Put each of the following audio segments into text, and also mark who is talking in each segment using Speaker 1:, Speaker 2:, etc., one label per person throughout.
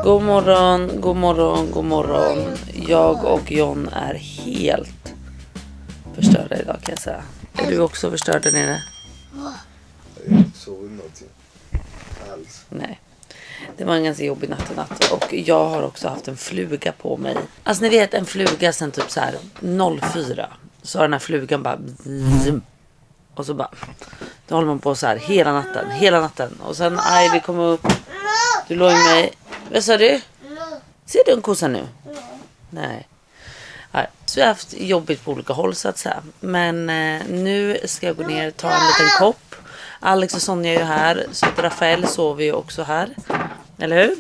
Speaker 1: God morgon, god morgon, god morgon. Jag och John är helt förstörda idag kan jag säga. Är du också förstörd där nere?
Speaker 2: Jag har inte sovit någonting alls.
Speaker 1: Nej. Det var en ganska jobbig natt. Och jag har också haft en fluga på mig. Alltså ni vet en fluga sen typ så här 04. Så har den här flugan bara... Och så bara... Då håller man på så här hela natten. Och sen Ivy kom upp. Du låg med mig. Vad sa du? Ser du en kossa nu? Nej. Så vi har haft jobbigt på olika håll så att säga. Men nu ska jag gå ner och ta en liten kopp. Alex och Sonja är ju här. Så att Rafael sover ju också här. Eller hur?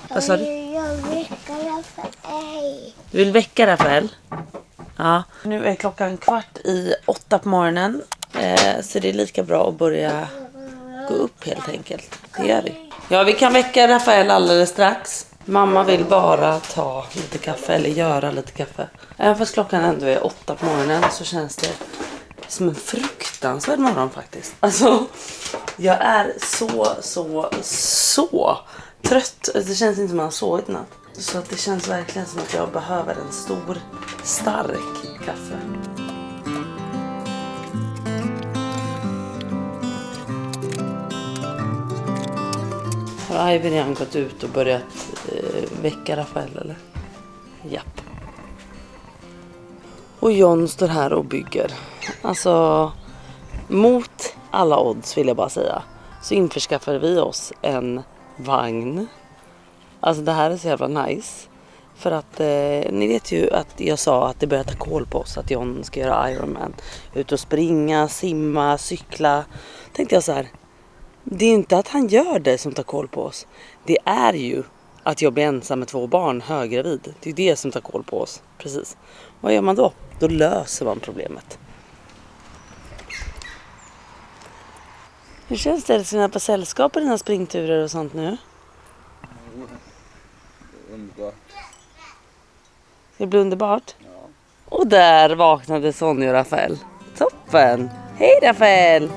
Speaker 1: Vad sa du?
Speaker 3: Jag väcker Rafael.
Speaker 1: Du vill väcka Rafael? Ja. Nu är klockan 7:15 på morgonen. Så det är lika bra att börja gå upp helt enkelt. Det gör vi. Ja, vi kan väcka Rafael alldeles strax. Mamma vill bara ta lite kaffe eller göra lite kaffe. Även fast klockan ändå är 8 på morgonen så känns det som en fruktansvärd morgon faktiskt. Alltså, jag är så trött. Det känns inte som att jag har sovit natt. Så att det känns verkligen som att jag behöver en stor, stark kaffe. Har Ivy redan gått ut och börjat väcka Rafael eller? Japp. Och John står här och bygger. Alltså, mot alla odds vill jag bara säga. Så införskaffade vi oss en vagn. Alltså det här är så jävla nice. För att ni vet ju att jag sa att det börjar ta kål på oss. Att John ska göra Ironman. Ut och springa, simma, cykla. Tänkte jag så här. Det är inte att han gör det som tar kål på oss. Det är ju att jag blir ensam med 2 barn höggravid. Det är det som tar kål på oss. Precis. Vad gör man då? Då löser man problemet. Hur känns det att sina på sällskap i dina springturer och sånt nu?
Speaker 2: Underbart.
Speaker 1: Det blir underbart.
Speaker 2: Ja.
Speaker 1: Och där vaknade Sonja och Rafael. Toppen! Hej Rafael!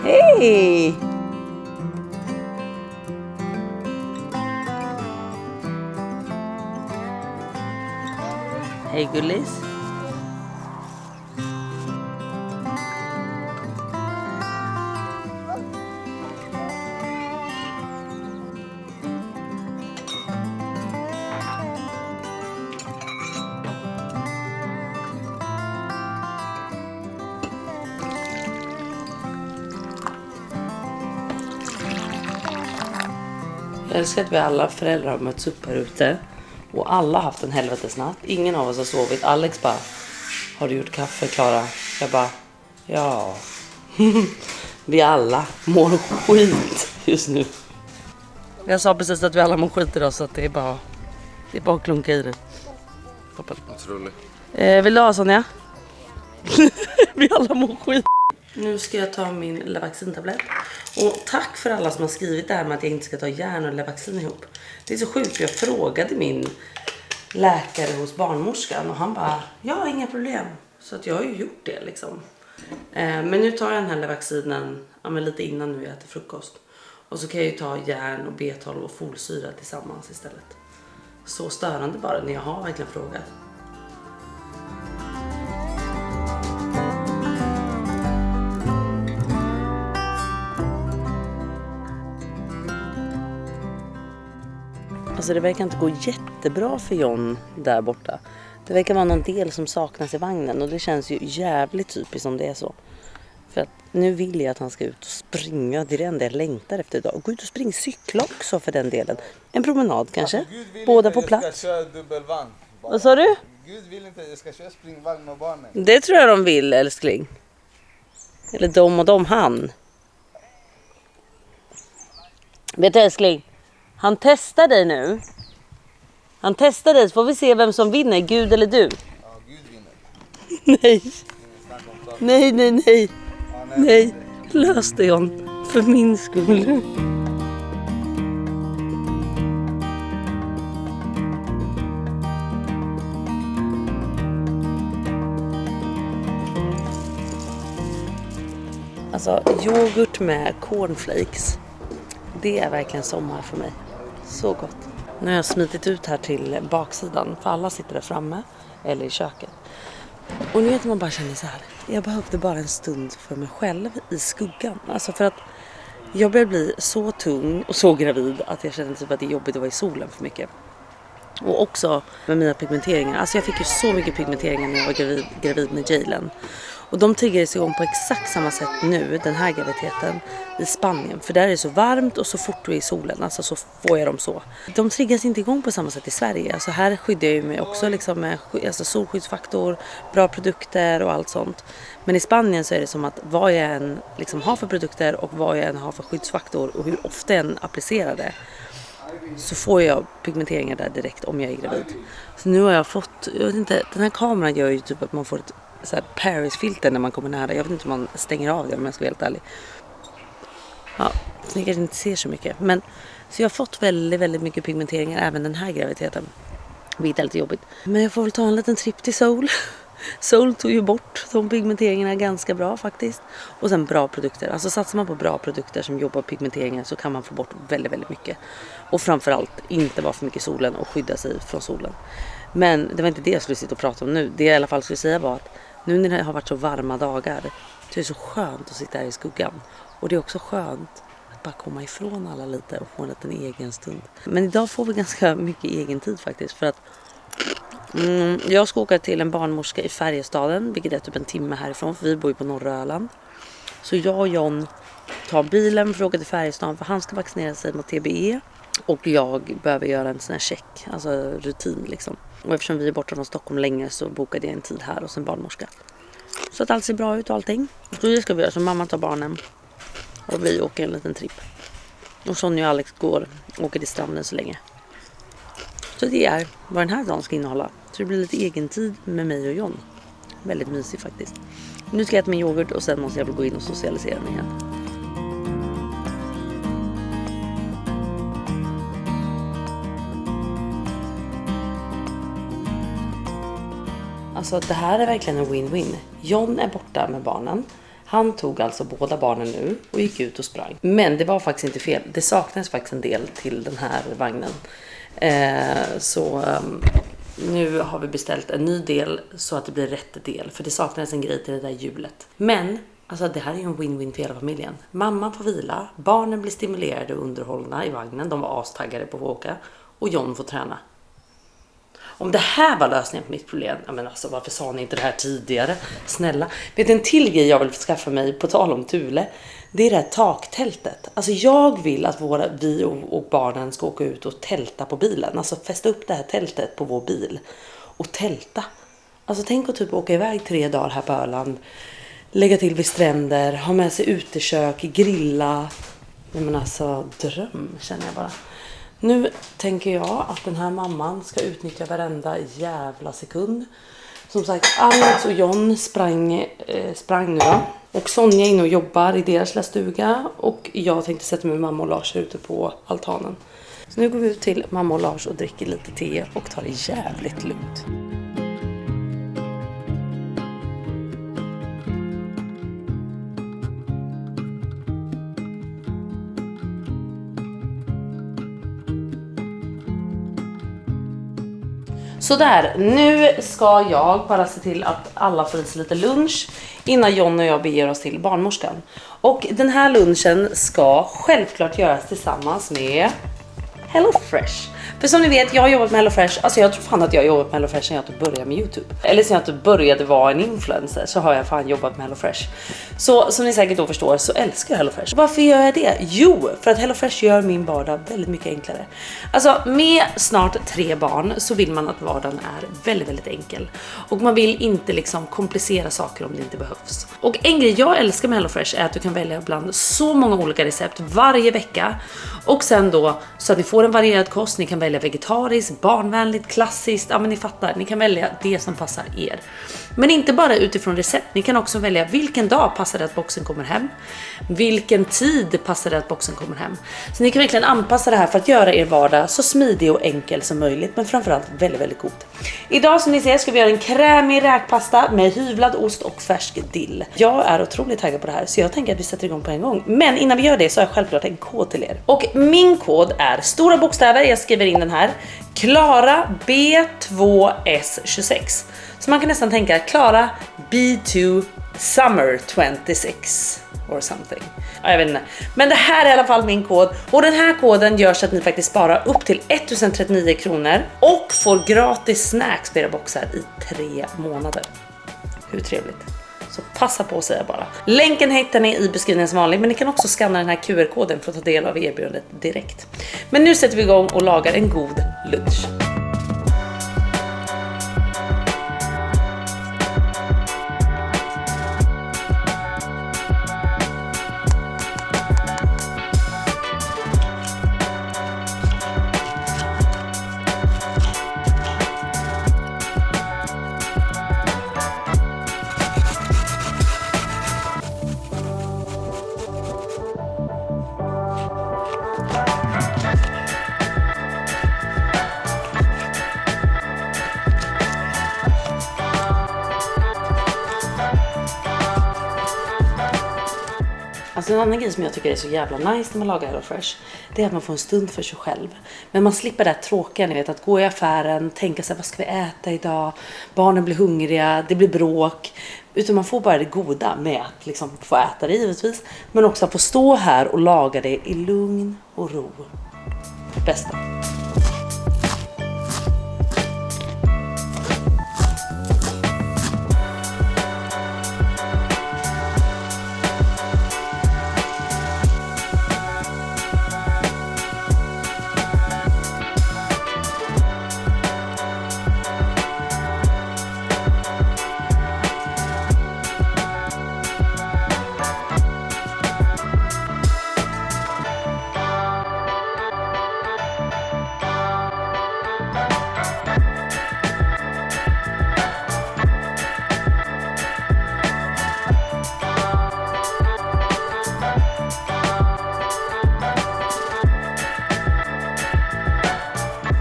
Speaker 1: Hej! Hej gullis! Jag älskar att vi alla föräldrar har mötts upp här ute. Och alla har haft en helvetesnatt. Ingen av oss har sovit. Alex bara, har du gjort kaffe Klara? Jag bara, ja. Vi alla mår skit just nu. Jag sa precis att vi alla mår skit idag så att det är bara att klunka i det.
Speaker 2: Otroligt.
Speaker 1: Vill du ha Sonja? Vi alla mår skit. Nu ska jag ta min lilla vaccintablett. Och tack för alla som har skrivit det här med att jag inte ska ta järn och vaccin ihop. Det är så sjukt, jag frågade min läkare hos barnmorskan och han bara, ja inga problem. Så att jag har ju gjort det liksom. Men nu tar jag den här vaccinen lite innan nu jag äter frukost. Och så kan jag ju ta järn och B12 och folsyra tillsammans istället. Så störande bara när jag har verkligen frågat. Alltså det verkar inte gå jättebra för John där borta. Det verkar vara någon del som saknas i vagnen. Och det känns ju jävligt typiskt om det är så. För att nu vill jag att han ska ut och springa. Det är det enda jag längtar efter idag. Gå ut och springa, cykla också för den delen. En promenad kanske.
Speaker 2: Alltså,
Speaker 1: båda på plats.
Speaker 2: Jag ska köra dubbelvagn.
Speaker 1: Vad sa du?
Speaker 2: Gud vill inte att jag ska köra springvagn med barnen.
Speaker 1: Det tror jag de vill, älskling. Eller de och de, han. Vet du älskling? Han testar dig nu. Han testar dig så får vi se vem som vinner, Gud eller du.
Speaker 2: Ja, Gud vinner.
Speaker 1: Nej. Nej.
Speaker 2: Ja,
Speaker 1: Nej. Lös det John. För min skull. Alltså yoghurt med cornflakes. Det är verkligen sommar för mig. Så gott. Nu har jag smitit ut här till baksidan. För alla sitter där framme. Eller i köket. Och nu vet man bara känner så här. Jag behövde bara en stund för mig själv i skuggan. Alltså för att jag börjar bli så tung och så gravid att jag känner typ att det är jobbigt att vara i solen för mycket. Och också med mina pigmenteringar. Alltså jag fick ju så mycket pigmenteringar när jag var gravid med Jalen. Och de triggades igång på exakt samma sätt nu, den här graviditeten, i Spanien. För där är det så varmt och så fort du är i solen, alltså så får jag dem så. De triggas inte igång på samma sätt i Sverige. Alltså här skyddar jag mig också liksom med alltså solskyddsfaktor, bra produkter och allt sånt. Men i Spanien så är det som att vad jag än liksom har för produkter och vad jag än har för skyddsfaktor och hur ofta jag än applicerar det, så får jag pigmenteringar där direkt om jag är gravid. Så nu har jag fått, jag vet inte, den här kameran gör ju typ att man får ett så här Paris-filter när man kommer nära. Jag vet inte om man stänger av det om jag ska vara helt ärlig. Ja, så ni kanske inte ser så mycket. Men, så jag har fått väldigt, väldigt mycket pigmenteringar även den här graviditeten. Det är lite jobbigt. Men jag får väl ta en liten trip till Sol. Sol tog ju bort de pigmenteringarna ganska bra faktiskt. Och sen bra produkter. Alltså satsar man på bra produkter som jobbar på pigmenteringar så kan man få bort väldigt, väldigt mycket. Och framförallt inte vara för mycket i solen och skydda sig från solen. Men det var inte det jag skulle sitta och prata om nu. Det jag i alla fall skulle säga var att nu när det har varit så varma dagar så är det så skönt att sitta här i skuggan. Och det är också skönt att bara komma ifrån alla lite och få en liten egen stund. Men idag får vi ganska mycket egen tid faktiskt. För att jag ska åka till en barnmorska i Färjestaden, vilket är typ en timme härifrån, för vi bor ju på norra Öland. Så jag och John tar bilen för att åka till Färjestaden, för han ska vaccinera sig mot TBE. Och jag behöver göra en sån här check, alltså rutin liksom. Och eftersom vi är borta från Stockholm länge så bokade jag en tid här hos en barnmorska. Så att allt ser bra ut och allting. Så det ska vi göra, så mamma tar barnen och vi åker en liten tripp. Och Sonja och Alex åker till stranden så länge. Så det är vad den här dagen ska innehålla. Så det blir lite egen tid med mig och John. Väldigt mysigt faktiskt. Nu ska jag äta min yoghurt och sen måste jag väl gå in och socialisera mig igen. Alltså det här är verkligen en win-win. John är borta med barnen. Han tog alltså båda barnen nu och gick ut och sprang. Men det var faktiskt inte fel. Det saknades faktiskt en del till den här vagnen. Så nu har vi beställt en ny del så att det blir rätt del. För det saknades en grej till det där hjulet. Men alltså det här är ju en win-win för hela familjen. Mamman får vila, barnen blir stimulerade och underhållna i vagnen. De var astaggade på att åka. Och John får träna. Om det här var lösningen på mitt problem, men alltså varför sa ni inte det här tidigare? Snälla, vet du en till grej jag vill skaffa mig på tal om Thule? Det är det här taktältet. Alltså jag vill att vi och barnen ska åka ut och tälta på bilen. Alltså fästa upp det här tältet på vår bil och tälta. Alltså tänk att typ åka iväg 3 dagar här på Öland. Lägga till vid stränder, ha med sig utekök, grilla. Men alltså dröm känner jag bara. Nu tänker jag att den här mamman ska utnyttja varenda jävla sekund. Som sagt, Alex och John sprang nu då. Och Sonja är inne och jobbar i deras lilla stuga. Och jag tänkte sätta mig med mamma och Lars ute på altanen. Så nu går vi ut till mamma och Lars och dricker lite te och tar det jävligt lugnt. Så där, nu ska jag bara se till att alla får i sig lite lunch innan John och jag beger oss till barnmorskan. Och den här lunchen ska självklart göras tillsammans med HelloFresh. För som ni vet, jag har jobbat med HelloFresh. Alltså jag tror fan att jag har jobbat med HelloFresh sen jag typ började med YouTube. Eller sen jag typ började vara en influencer så har jag fan jobbat med HelloFresh. Så som ni säkert då förstår så älskar jag HelloFresh. Varför gör jag det? Jo, för att HelloFresh gör min vardag väldigt mycket enklare. Alltså med snart 3 barn så vill man att vardagen är väldigt, väldigt enkel. Och man vill inte liksom komplicera saker om det inte behövs. Och en grej jag älskar med HelloFresh är att du kan välja bland så många olika recept varje vecka. Och sen då så att ni får får en varierad kost. Ni kan välja vegetariskt, barnvänligt, klassiskt. Ja men ni fattar, ni kan välja det som passar er. Men inte bara utifrån recept. Ni kan också välja vilken dag passar det att boxen kommer hem. Vilken tid passar det att boxen kommer hem. Så ni kan verkligen anpassa det här för att göra er vardag så smidig och enkel som möjligt. Men framförallt väldigt, väldigt god. Idag som ni ser ska vi göra en krämig räkpasta med hyvlad ost och färsk dill. Jag är otroligt taggad på det här så jag tänker att vi sätter igång på en gång. Men innan vi gör det så har jag självklart en kod till er. Och min kod är stora bokstäver, jag skriver in den här. Klara B2S26. Så man kan nästan tänka Klara B2 Summer 26 or something. Ja, jag vet inte. Men det här är i alla fall min kod. Och den här koden gör så att ni faktiskt sparar upp till 1039 kronor. Och får gratis snacks på era boxar i 3 månader. Hur trevligt? Så passa på att säga bara. Länken hittar ni i beskrivningen som vanligt. Men ni kan också scanna den här QR-koden för att ta del av erbjudandet direkt. Men nu sätter vi igång och lagar en god lunch. Alltså en annan grej som jag tycker är så jävla nice när man lagar HelloFresh, det är att man får en stund för sig själv. Men man slipper det här tråkiga, ni vet, att gå i affären, tänka sig vad ska vi äta idag, barnen blir hungriga, det blir bråk. Utan man får bara det goda med att liksom få äta det givetvis, men också att få stå här och laga det i lugn och ro. Bästa.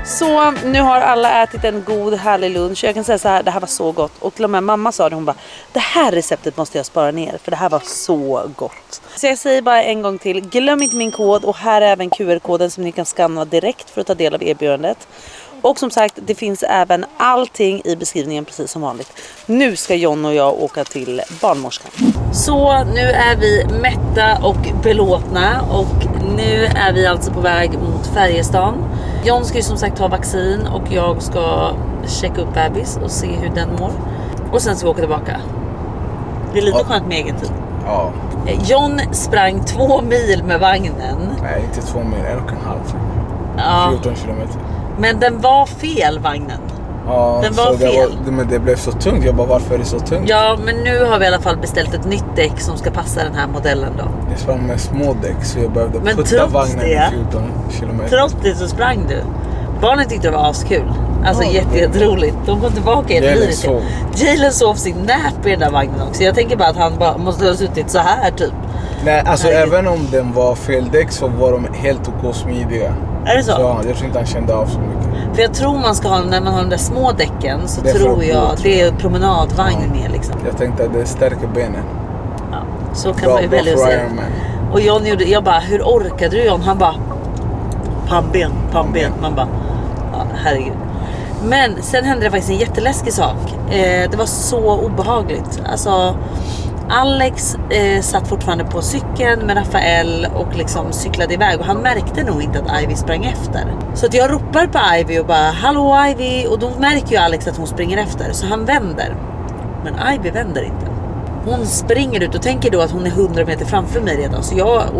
Speaker 1: Så nu har alla ätit en god härlig lunch. Jag kan säga så här, det här var så gott. Och till och med mamma sa det, hon bara, det här receptet måste jag spara ner, för det här var så gott. Så jag säger bara en gång till, glöm inte min kod. Och här är även QR-koden som ni kan scanna direkt för att ta del av erbjudandet. Och som sagt, det finns även allting i beskrivningen precis som vanligt. Nu ska John och jag åka till barnmorskan. Så nu är vi mätta och belåtna. Och nu är vi alltså på väg mot Färjestaden. John ska ju som sagt ta vaccin och jag ska checka upp bebis och se hur den mår. Och sen ska vi åka tillbaka. Det är lite skönt med egen tid.
Speaker 2: Ja.
Speaker 1: John sprang 2 mil med vagnen.
Speaker 2: Nej, inte 2 mil, 1,5.
Speaker 1: Ja.
Speaker 2: 14 kilometer.
Speaker 1: Men den var fel, vagnen.
Speaker 2: Ja,
Speaker 1: den var fel.
Speaker 2: Men det blev så tungt. Jag bara, varför är det så tungt?
Speaker 1: Ja, men nu har vi i alla fall beställt ett nytt däck som ska passa den här modellen då.
Speaker 2: Jag sprang med små däck så jag behövde
Speaker 1: men
Speaker 2: putta vagnen i 14 kilometer.
Speaker 1: Trots det så sprang du. Barnen tyckte det var askul. Alltså jätteroligt. De kom tillbaka i livet. Jalen sov sin nap i den där vagnen också. Jag tänker bara att han bara måste ha suttit så här typ.
Speaker 2: Nej, alltså även om den var fel däck så var de helt och smidiga.
Speaker 1: Är det så?
Speaker 2: Så jag tror inte han kände av så mycket.
Speaker 1: För jag tror man ska ha, när man har de där små däcken så tror jag att det är promenadvagn med liksom.
Speaker 2: Jag tänkte att det stärker benen.
Speaker 1: Ja, så kan man ju välja att se. Och John gjorde, jag bara, hur orkade du John? Han bara, pannben. Man bara, ja, herregud. Men sen hände det faktiskt en jätteläskig sak. Det var så obehagligt. Alltså Alex satt fortfarande på cykeln med Rafael och liksom cyklade iväg. Och han märkte nog inte att Ivy sprang efter. Så att jag ropar på Ivy och bara, hallå Ivy. Och då märker ju Alex att hon springer efter. Så han vänder. Men Ivy vänder inte. Hon springer ut och tänker då att hon är 100 meter framför mig redan. Så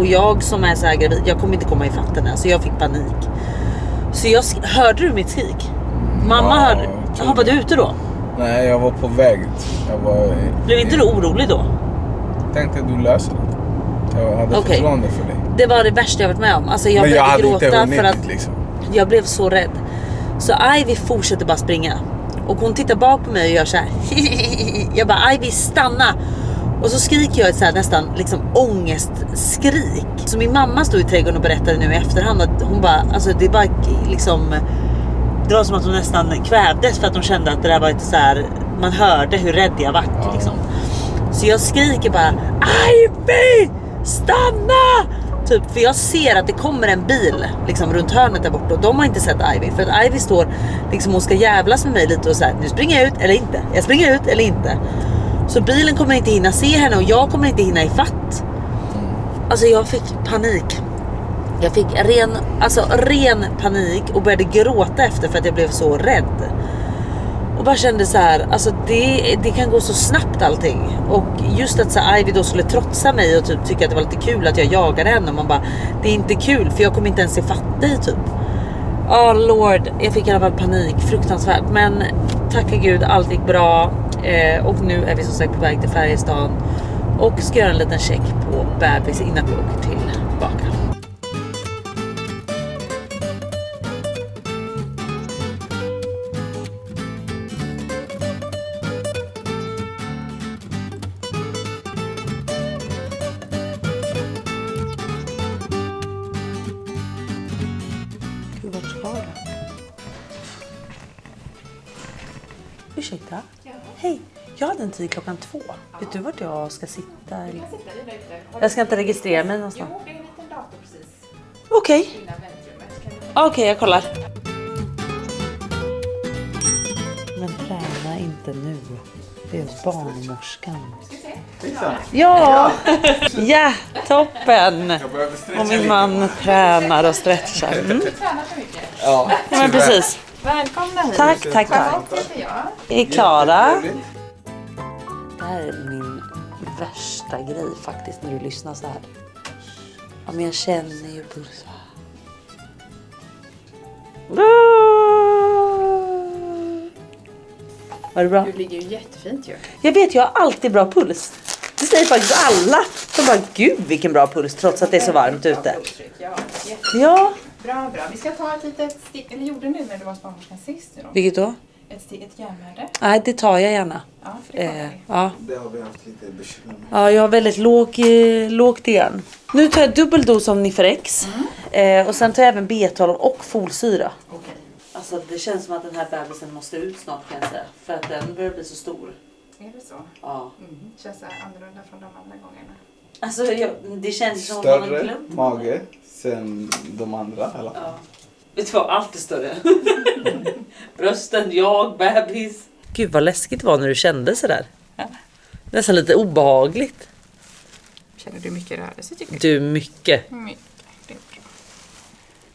Speaker 1: jag som är så här gravid, jag kommer inte komma i fatten här. Så jag fick panik. Så hörde du mitt skrik? Mamma hörde. Var du ute då?
Speaker 2: Nej, jag var på väg.
Speaker 1: Blev inte du orolig då?
Speaker 2: Tänkte att du löser det. Jag hade förtroende för dig.
Speaker 1: Det var det värsta jag varit med om. Alltså jag
Speaker 2: men jag
Speaker 1: började
Speaker 2: hade
Speaker 1: gråta
Speaker 2: inte hunnit,
Speaker 1: för att
Speaker 2: liksom.
Speaker 1: Jag blev så rädd. Så Ivy fortsätter bara springa. Och hon tittar bak på mig och gör så här. Jag bara, Ivy, stanna. Och så skriker jag ett så här nästan liksom ångestskrik. Så min mamma stod i trädgården och berättade nu i efterhand att hon bara, alltså det bara liksom, det var som att hon nästan kvävdes för att hon kände att det där var ett så här, man hörde hur rädd jag var liksom. Så jag skriker bara, Ivy, stanna! Typ, för jag ser att det kommer en bil liksom runt hörnet där borta och de har inte sett Ivy. För att Ivy står liksom och ska jävlas med mig lite och så här, nu springer jag ut eller inte. Jag springer ut eller inte. Så bilen kommer inte hinna se henne och jag kommer inte hinna ifatt. Alltså jag fick panik. Jag fick ren panik och började gråta efter för att jag blev så rädd. Och bara kände så här, alltså det kan gå så snabbt allting. Och just att så Ivy då skulle trotsa mig och typ tycka att det var lite kul att jag jagade henne. Och man bara, det är inte kul för jag kommer inte ens ifatt dig typ. Lord, jag fick i alla fall panik, fruktansvärt. Men tacka gud, allt gick bra. Och nu är vi som sagt på väg till Färjestad. Och ska göra en liten check på bebis innan vi åker tillbaka. Gud, vart ska du? Ursäkta? Ja. Hej, jag hade en tid 2:00. Ja. Vet du vart jag ska sitta?
Speaker 4: Du kan sitta där ute.
Speaker 1: Jag ska inte registrera mig någonstans.
Speaker 4: Jo, det är en liten dator precis.
Speaker 1: Okej.
Speaker 4: Innan väntrummet.
Speaker 1: Okej, jag kollar. Men träna inte nu. Det är hos barnmorskan. Ja! Ja, toppen! Och min man tränar och stretchar.
Speaker 4: Du tränar för mycket.
Speaker 2: Ja,
Speaker 1: Men precis.
Speaker 4: Välkomna hit.
Speaker 1: Tack.
Speaker 4: Charlotte heter jag.
Speaker 1: Är Klara. Det här är min värsta grej faktiskt när du lyssnar så här. Ja, men jag känner ju puls. Var det bra?
Speaker 4: Du ligger ju jättefint ju.
Speaker 1: Jag vet, jag har alltid bra puls. Det säger faktiskt alla. De bara, gud vilken bra puls trots att det är så varmt ute.
Speaker 4: Ja,
Speaker 1: Ja.
Speaker 4: bra. Vi ska ta ett litet steg, eller gjorde nu när du var hos barnmorskan sist nu då?
Speaker 1: Vilket då?
Speaker 4: Ett järnmärde.
Speaker 1: Nej, det tar jag gärna.
Speaker 4: Ja, för det kommer vi.
Speaker 1: Ja.
Speaker 2: det har vi haft lite bekymmer med.
Speaker 1: Ja, jag har väldigt lågt igen. Nu tar jag dubbel dos av Niferex. Och sen tar jag även B12 och folsyra.
Speaker 4: Okej.
Speaker 1: Alltså det känns som att den här bebisen måste ut snart kan jag säga. För att den börjar bli så stor.
Speaker 4: Är det så?
Speaker 1: Ja.
Speaker 4: Känns det här annorlunda från de andra gångerna?
Speaker 1: Alltså det känns som att man har
Speaker 2: Större
Speaker 1: glömt.
Speaker 2: mage sen de andra eller?
Speaker 1: Ja. Vet du vad, allt är större. Brösten, jag, bebis. Gud vad läskigt det var när du kände sådär. Ja. Nästan lite obehagligt.
Speaker 4: Känner du mycket rörelse tycker
Speaker 1: Du, mycket.
Speaker 4: Mycket, det är bra.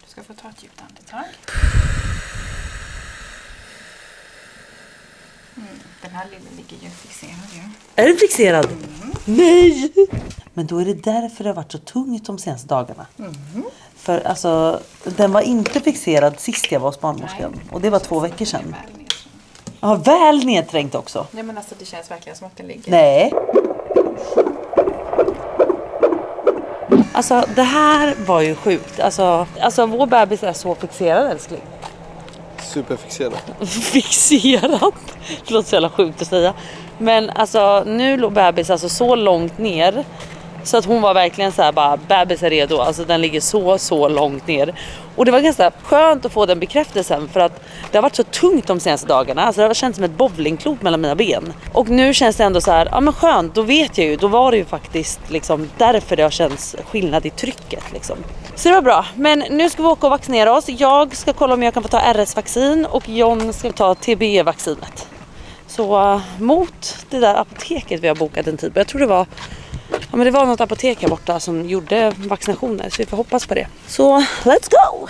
Speaker 4: Du ska få ta ett djupt andetag. Den här lilla ligger ju fixerad ju.
Speaker 1: Är du fixerad? Nej! Men då är det därför det har varit så tungt de senaste dagarna. För alltså, den var inte fixerad sist jag var hos barnmorskan. Och det var 2 veckor sedan. Ja, väl nedträngt också.
Speaker 4: Nej men alltså det känns verkligen som att den ligger.
Speaker 1: Nej. Alltså det här var ju sjukt. Alltså vår bebis är så fixerad, älskling.
Speaker 2: Superfixerad.
Speaker 1: Fixerad. Det låter så jävla sjukt att säga. Men alltså nu låg bebis alltså så långt ner. Så att hon var verkligen så här bara, bebis är redo. Alltså den ligger så långt ner. Och det var ganska skönt att få den bekräftelsen. För att det har varit så tungt de senaste dagarna. Alltså det har känts som ett bowlingklot mellan mina ben. Och nu känns det ändå så här, ja men skönt, då vet jag ju. Då var det ju faktiskt liksom därför det har känts skillnad i trycket liksom. Så det var bra. Men nu ska vi åka och vaccinera oss. Jag ska kolla om jag kan få ta RS-vaccin. Och John ska ta TB-vaccinet. Så mot det där apoteket vi har bokat en tid. Jag tror det var... Ja, men det var något apotek här borta som gjorde vaccinationer, så vi får hoppas på det. Så, let's go!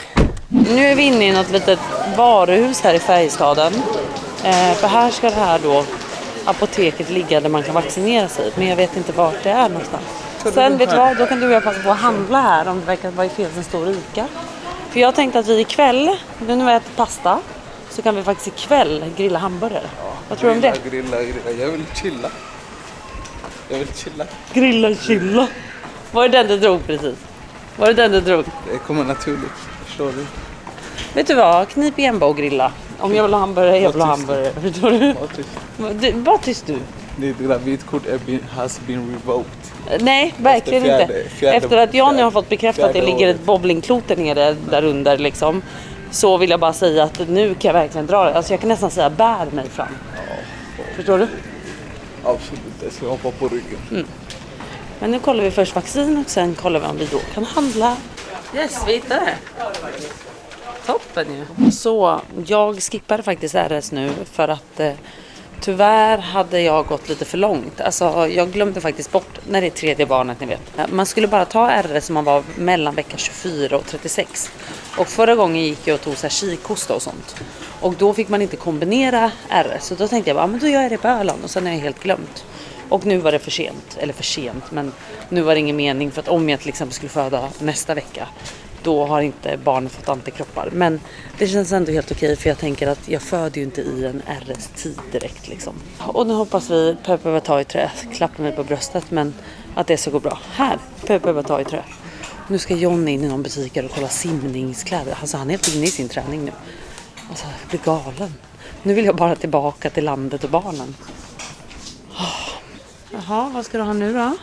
Speaker 1: Nu är vi inne i något litet varuhus här i Färjestaden. För här ska det här då apoteket ligga där man kan vaccinera sig. Men jag vet inte vart det är någonstans. Sen vet du vad, då kan du och jag passa på att handla här om det verkar vara fel en stor Ica. För jag tänkte att vi ikväll, nu när vi äter pasta, så kan vi faktiskt ikväll grilla hamburgare. Ja, vad tror du om det?
Speaker 2: Grilla. Jag vill chilla.
Speaker 1: Grilla chilla. Var det den du drog precis? Var det den du drog?
Speaker 2: Det kommer naturligt, förstår du.
Speaker 1: Vet du vad? Knip igen bara och grilla. Om jag vill ha hamburgare, jag vill ha hamburgare. Förstår du? Var tyst du.
Speaker 2: Ditt gravidkort has been revoked.
Speaker 1: Nej, verkligen inte. Efter att jag nu har fått bekräftat att det ligger ett bowlingklot där nere där under liksom, så vill jag bara säga att nu kan jag verkligen dra det. Alltså jag kan nästan säga bär mig fram. Förstår du?
Speaker 2: Absolut, jag ska hoppa på ryggen.
Speaker 1: Men nu kollar vi först vaccin och sen kollar vi om vi då kan handla. Yes, vi hittar det. Toppen ju. Så jag skippade faktiskt RS nu för att tyvärr hade jag gått lite för långt. Alltså jag glömde faktiskt bort när det är tredje barnet, ni vet. Man skulle bara ta RS om man var mellan vecka 24 och 36. Och förra gången gick jag och tog så här kikhosta och sånt. Och då fick man inte kombinera RS. Så då tänkte jag bara, men då gör jag det på Öland. Och sen har jag helt glömt. Och nu var det för sent. Eller för sent, men nu var det ingen mening. För att om jag till exempel skulle föda nästa vecka, då har inte barnet fått antikroppar. Men det känns ändå helt okej, för jag tänker att jag föder ju inte i en RS-tid direkt liksom. Och nu hoppas vi, Peppe ta i trä, klappa mig på bröstet, men att det ska gå bra. Här, Peppe ta i trä. Nu ska John in i någon butik och kolla simningskläder. Alltså han är helt inne i sin träning nu. Alltså jag blir galen. Nu vill jag bara tillbaka till landet och barnen. Jaha, vad ska du ha nu då?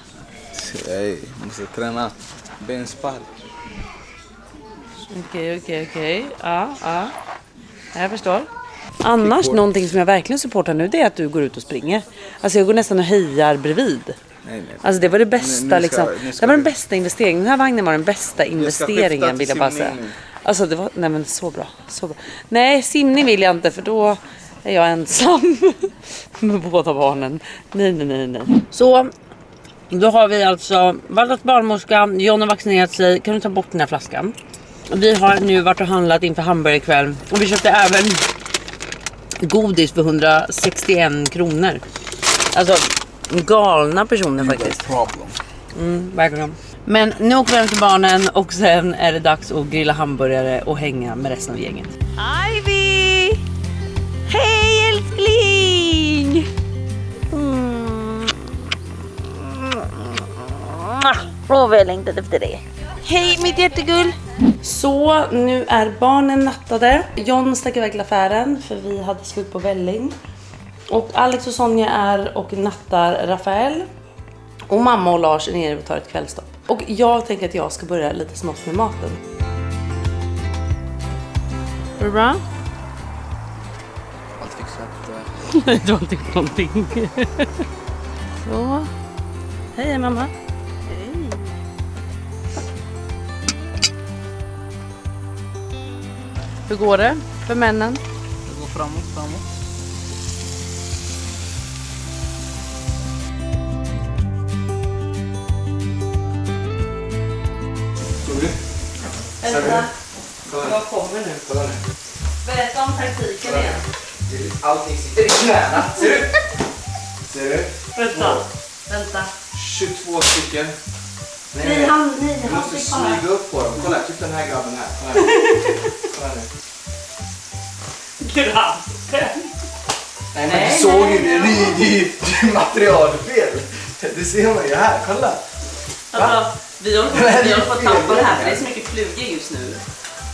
Speaker 2: Jag måste träna benspark.
Speaker 1: Okej. Ja. Jag förstår. Annars, någonting som jag verkligen supportar nu, det är att du går ut och springer. Alltså jag går nästan och hejar bredvid.
Speaker 2: Nej.
Speaker 1: Alltså det var det bästa
Speaker 2: Nu
Speaker 1: liksom. Det var den bästa investeringen. Den här vagnen var den bästa investeringen, vill jag bara säga. Alltså det var, nej men så bra. Nej, simning vill jag inte, för då är jag ensam med båda barnen. Nej. Så då har vi alltså vallat barnmorska, John har vaccinerat sig. Kan du ta bort den här flaskan? Vi har nu varit och handlat inför hamburgerkväll. Och vi köpte även godis för 161 kronor. Alltså galna personer faktiskt. Verkligen. Men nu åker vi hem till barnen och sen är det dags att grilla hamburgare och hänga med resten av gänget. Ivy! Hej älskling! Åh, vad jag längtade efter det. Hej mitt hjärtegull! Så nu är barnen nattade. John stack iväg till affären för vi hade slut på välling. Och Alex och Sonja är och nattar Rafael. Och mamma och Lars är nere och tar ett kvällstopp. Och jag tänker att jag ska börja lite smått med maten. Är det bra?
Speaker 2: Allt fixat.
Speaker 1: Nej, du har inte gjort någonting. Så. Hej mamma. Hej. Hur går det för männen?
Speaker 2: Det går framåt.
Speaker 1: Vänta. Vad kommer nu?
Speaker 2: Kolla nu.
Speaker 1: Berätta om taktiken igen.
Speaker 2: Allting sitter i knäna. Ser du?
Speaker 1: Vänta.
Speaker 2: 22 stycken.
Speaker 1: Nej,
Speaker 2: Du måste smyga upp på dem. Kolla, typ den här grabben här. Kolla nu.
Speaker 1: Grabben.
Speaker 2: Nej, men du såg ju det. Det är materialfel. Det ser man ju här. Kolla.
Speaker 1: Alltså, vi håller på att tappa det här, för det är så mycket flugor just nu.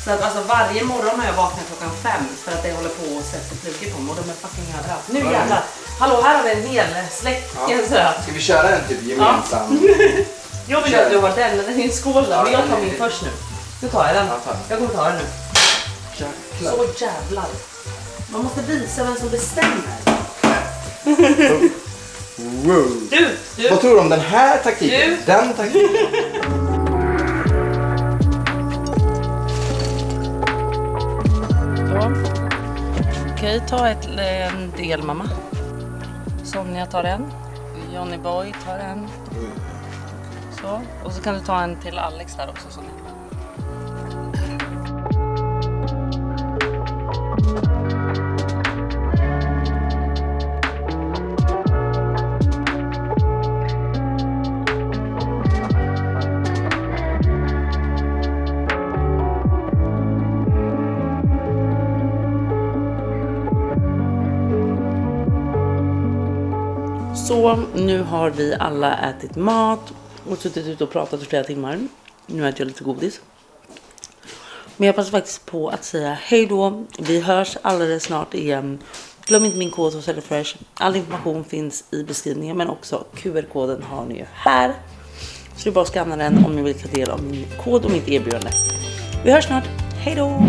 Speaker 1: Så att alltså varje morgon när jag vaknar 5:00 för att det håller på att sätta flugor på mig, och de är fucking överallt. Nu jävlar. Hallå, här har vi en hel släkt.
Speaker 2: Ja. Ska vi köra en typ gemensam?
Speaker 1: Jag vill att du har den, det är en skål där. Men jag tar min först nu. Nu tar jag den. Jag kommer ta den nu.
Speaker 2: Jäklar.
Speaker 1: Så jävlar. Man måste visa vem som bestämmer.
Speaker 2: Wow.
Speaker 1: Du.
Speaker 2: Vad tror du om den här taktiken? Den taktiken?
Speaker 1: Okej, ta en del mamma. Sonja tar en. Johnny Boy tar en. Så. Och så kan du ta en till Alex där också, Sonja. Så nu har vi alla ätit mat och suttit ute och pratat i flera timmar. Nu äter jag lite godis. Men jag passar faktiskt på att säga hej då. Vi hörs alldeles snart igen. Glöm inte min kod hos HelloFresh. All information finns i beskrivningen, men också QR-koden har ni ju här. Så det är bara att scanna den om ni vill ta del av min kod och mitt erbjudande. Vi hörs snart. Hej då!